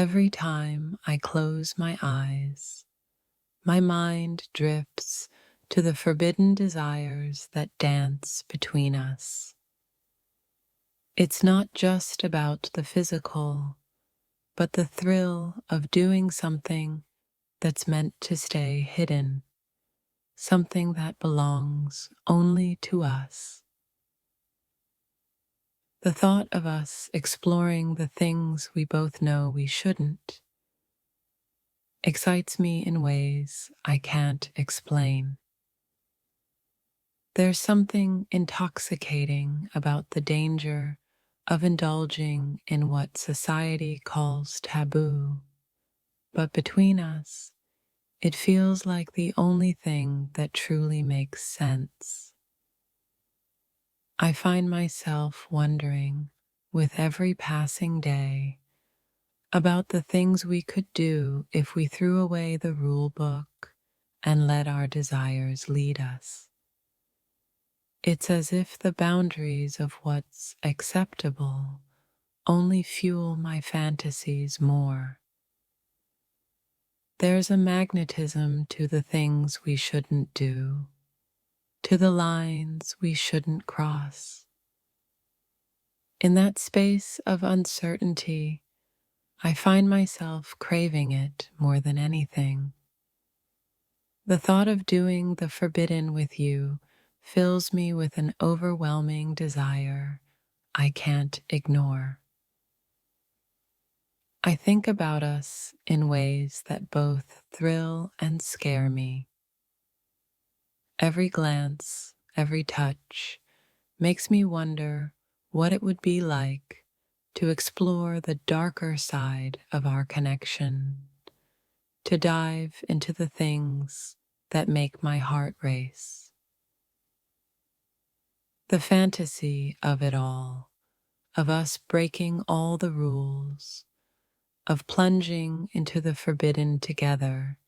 Every time I close my eyes, my mind drifts to the forbidden desires that dance between us. It's not just about the physical, but the thrill of doing something that's meant to stay hidden, something that belongs only to us. The thought of us exploring the things we both know we shouldn't excites me in ways I can't explain. There's something intoxicating about the danger of indulging in what society calls taboo, but between us, it feels like the only thing that truly makes sense. I find myself wondering, with every passing day, about the things we could do if we threw away the rule book and let our desires lead us. It's as if the boundaries of what's acceptable only fuel my fantasies more. There's a magnetism to the things we shouldn't do, to the lines we shouldn't cross. In that space of uncertainty, I find myself craving it more than anything. The thought of doing the forbidden with you fills me with an overwhelming desire I can't ignore. I think about us in ways that both thrill and scare me. Every glance, every touch makes me wonder what it would be like to explore the darker side of our connection, to dive into the things that make my heart race. The fantasy of it all, of us breaking all the rules, of plunging into the forbidden together,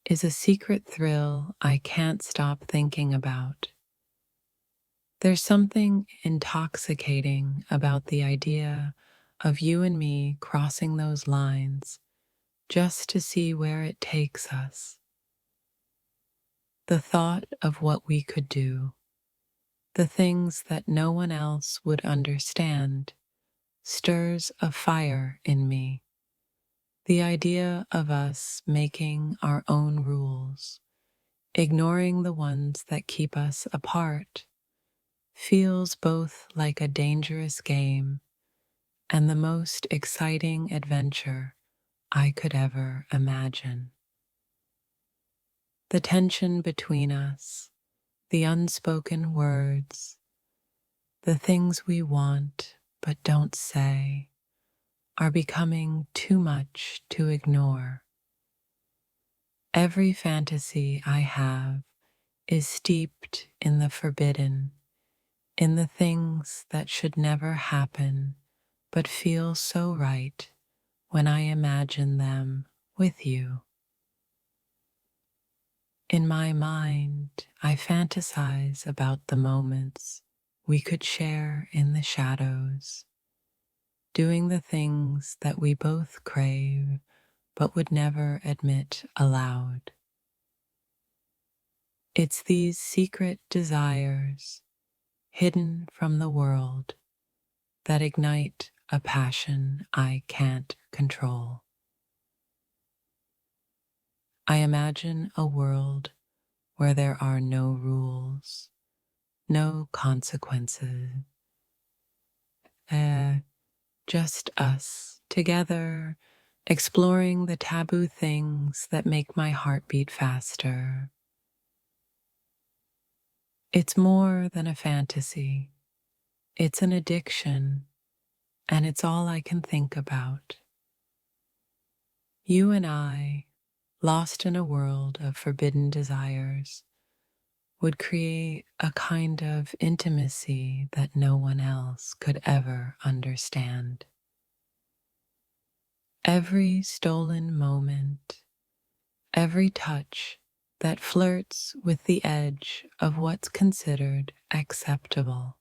is a secret thrill I can't stop thinking about. There's something intoxicating about the idea of you and me crossing those lines just to see where it takes us. The thought of what we could do, the things that no one else would understand, stirs a fire in me. The idea of us making our own rules, ignoring the ones that keep us apart, feels both like a dangerous game and the most exciting adventure I could ever imagine. The tension between us, the unspoken words, the things we want but don't say, are becoming too much to ignore. Every fantasy I have is steeped in the forbidden, in the things that should never happen but feel so right when I imagine them with you. In my mind, I fantasize about the moments we could share in the shadows, doing the things that we both crave but would never admit aloud. It's these secret desires, hidden from the world, that ignite a passion I can't control. I imagine a world where there are no rules, no consequences, just us together, exploring the taboo things that make my heart beat faster. It's more than a fantasy. It's an addiction, and it's all I can think about. You and I, lost in a world of forbidden desires, would create a kind of intimacy that no one else could ever understand. Every stolen moment, every touch that flirts with the edge of what's considered acceptable,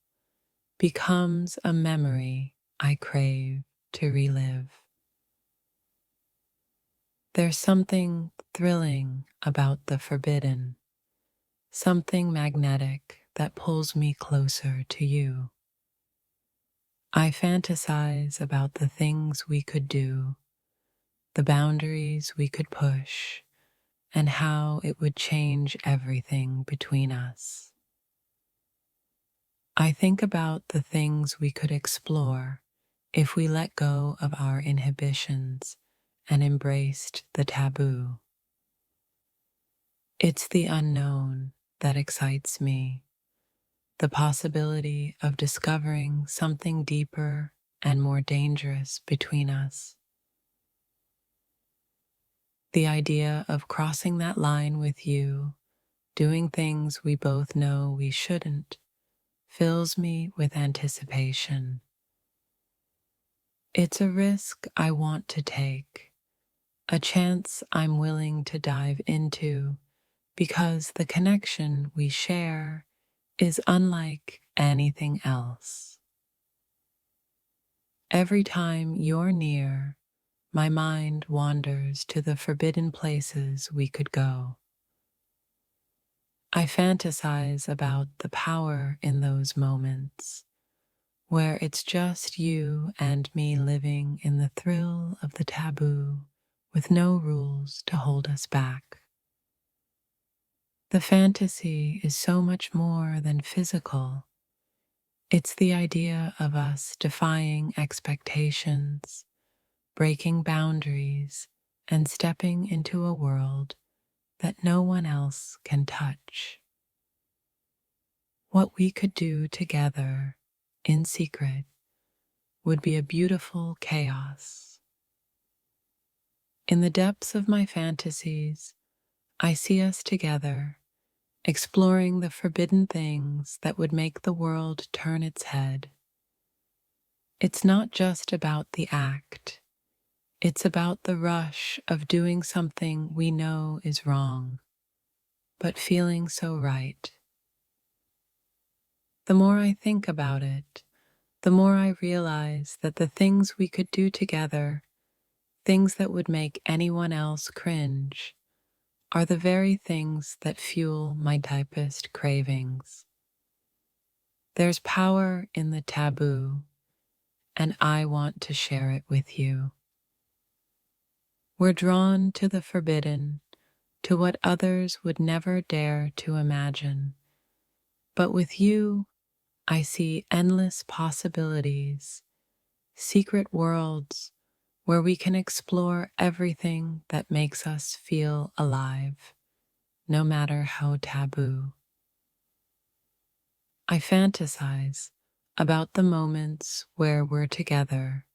becomes a memory I crave to relive. There's something thrilling about the forbidden, something magnetic that pulls me closer to you. I fantasize about the things we could do, the boundaries we could push, and how it would change everything between us. I think about the things we could explore if we let go of our inhibitions and embraced the taboo. It's the unknown that excites me, the possibility of discovering something deeper and more dangerous between us. The idea of crossing that line with you, doing things we both know we shouldn't, fills me with anticipation. It's a risk I want to take, a chance I'm willing to dive into because the connection we share is unlike anything else. Every time you're near, my mind wanders to the forbidden places we could go. I fantasize about the power in those moments, where it's just you and me living in the thrill of the taboo with no rules to hold us back. The fantasy is so much more than physical. It's the idea of us defying expectations, breaking boundaries, and stepping into a world that no one else can touch. What we could do together, in secret, would be a beautiful chaos. In the depths of my fantasies, I see us together, exploring the forbidden things that would make the world turn its head. It's not just about the act, it's about the rush of doing something we know is wrong, but feeling so right. The more I think about it, the more I realize that the things we could do together, things that would make anyone else cringe, are the very things that fuel my deepest cravings. There's power in the taboo, and I want to share it with you. We're drawn to the forbidden, to what others would never dare to imagine. But with you, I see endless possibilities, secret worlds where we can explore everything that makes us feel alive, no matter how taboo. I fantasize about the moments where we're together,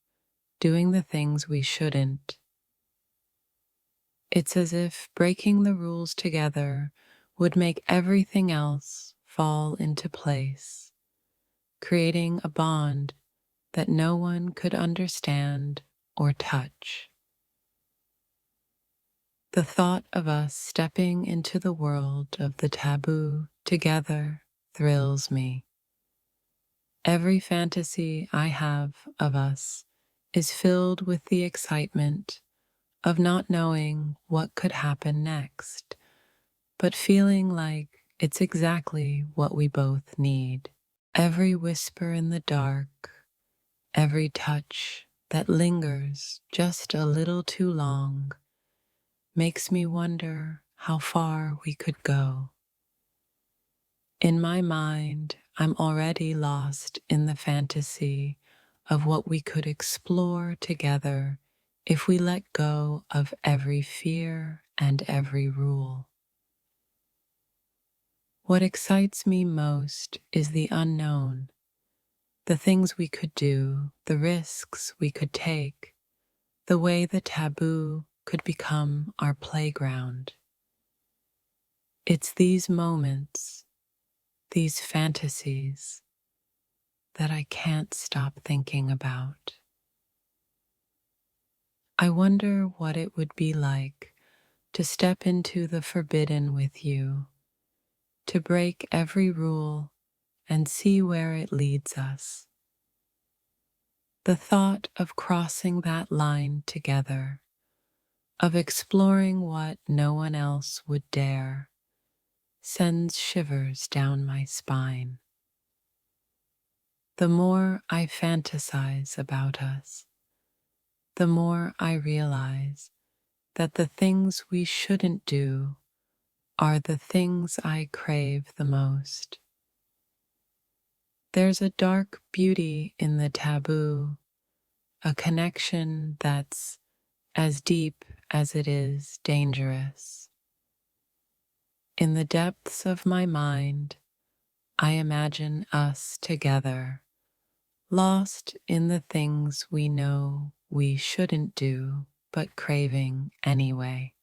doing the things we shouldn't. It's as if breaking the rules together would make everything else fall into place, creating a bond that no one could understand or touch. The thought of us stepping into the world of the taboo together thrills me. Every fantasy I have of us is filled with the excitement of not knowing what could happen next, but feeling like it's exactly what we both need. Every whisper in the dark, every touch that lingers just a little too long, makes me wonder how far we could go. In my mind, I'm already lost in the fantasy of what we could explore together if we let go of every fear and every rule. What excites me most is the unknown, the things we could do, the risks we could take, the way the taboo could become our playground. It's these moments, these fantasies, that I can't stop thinking about. I wonder what it would be like to step into the forbidden with you, to break every rule and see where it leads us. The thought of crossing that line together, of exploring what no one else would dare, sends shivers down my spine. The more I fantasize about us, the more I realize that the things we shouldn't do are the things I crave the most. There's a dark beauty in the taboo, a connection that's as deep as it is dangerous. In the depths of my mind, I imagine us together, lost in the things we know we shouldn't do, but craving anyway.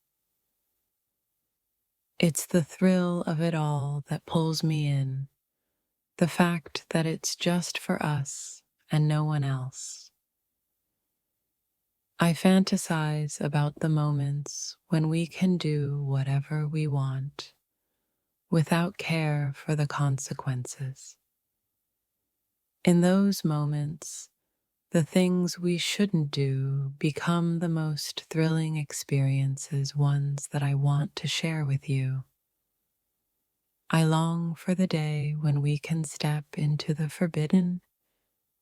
It's the thrill of it all that pulls me in, the fact that it's just for us and no one else. I fantasize about the moments when we can do whatever we want without care for the consequences. In those moments, the things we shouldn't do become the most thrilling experiences, ones that I want to share with you. I long for the day when we can step into the forbidden,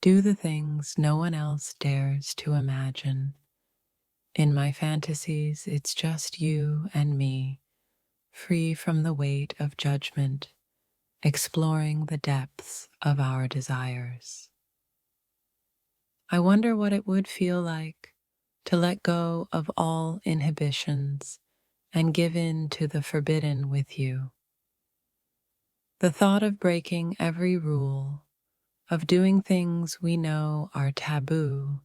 do the things no one else dares to imagine. In my fantasies, it's just you and me, free from the weight of judgment, exploring the depths of our desires. I wonder what it would feel like to let go of all inhibitions and give in to the forbidden with you. The thought of breaking every rule, of doing things we know are taboo,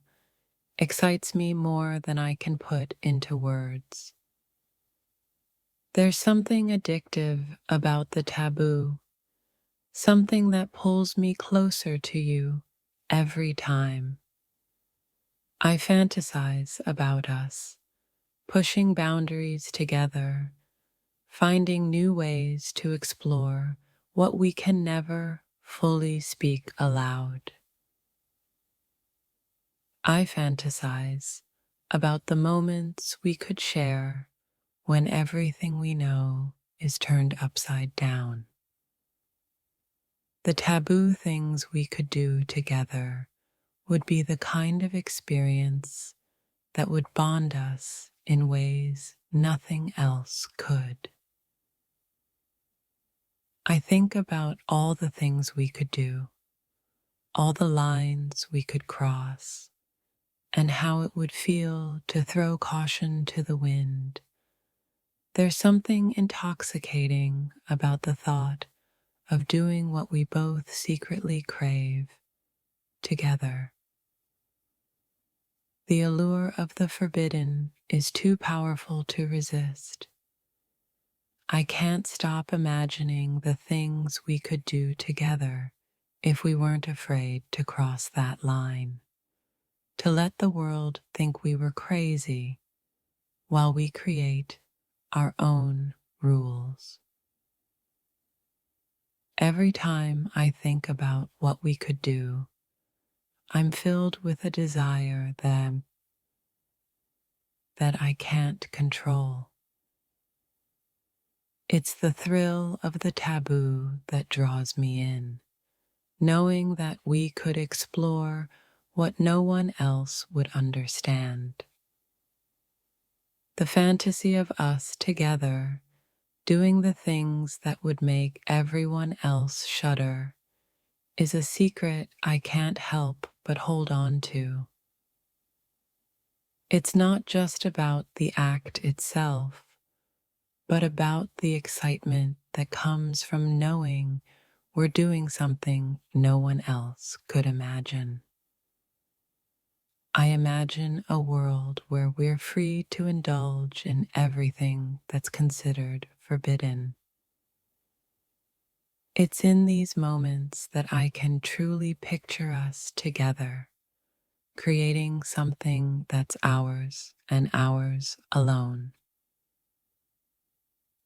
excites me more than I can put into words. There's something addictive about the taboo, something that pulls me closer to you every time. I fantasize about us, pushing boundaries together, finding new ways to explore what we can never fully speak aloud. I fantasize about the moments we could share when everything we know is turned upside down. The taboo things we could do together would be the kind of experience that would bond us in ways nothing else could. I think about all the things we could do, all the lines we could cross, and how it would feel to throw caution to the wind. There's something intoxicating about the thought of doing what we both secretly crave together. The allure of the forbidden is too powerful to resist. I can't stop imagining the things we could do together if we weren't afraid to cross that line, to let the world think we were crazy while we create our own rules. Every time I think about what we could do, I'm filled with a desire that I can't control. It's the thrill of the taboo that draws me in, knowing that we could explore what no one else would understand. The fantasy of us together, doing the things that would make everyone else shudder, is a secret I can't help but hold on to. It's not just about the act itself, but about the excitement that comes from knowing we're doing something no one else could imagine. I imagine a world where we're free to indulge in everything that's considered forbidden. It's in these moments that I can truly picture us together, creating something that's ours and ours alone.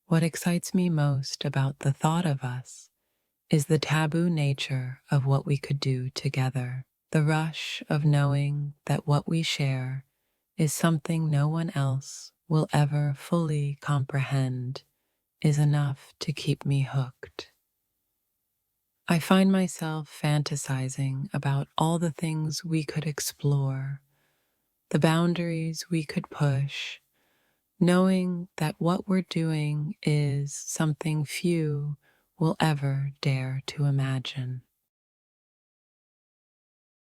What excites me most about the thought of us is the taboo nature of what we could do together, the rush of knowing that what we share is something no one else will ever fully comprehend is enough to keep me hooked. I find myself fantasizing about all the things we could explore, the boundaries we could push, knowing that what we're doing is something few will ever dare to imagine.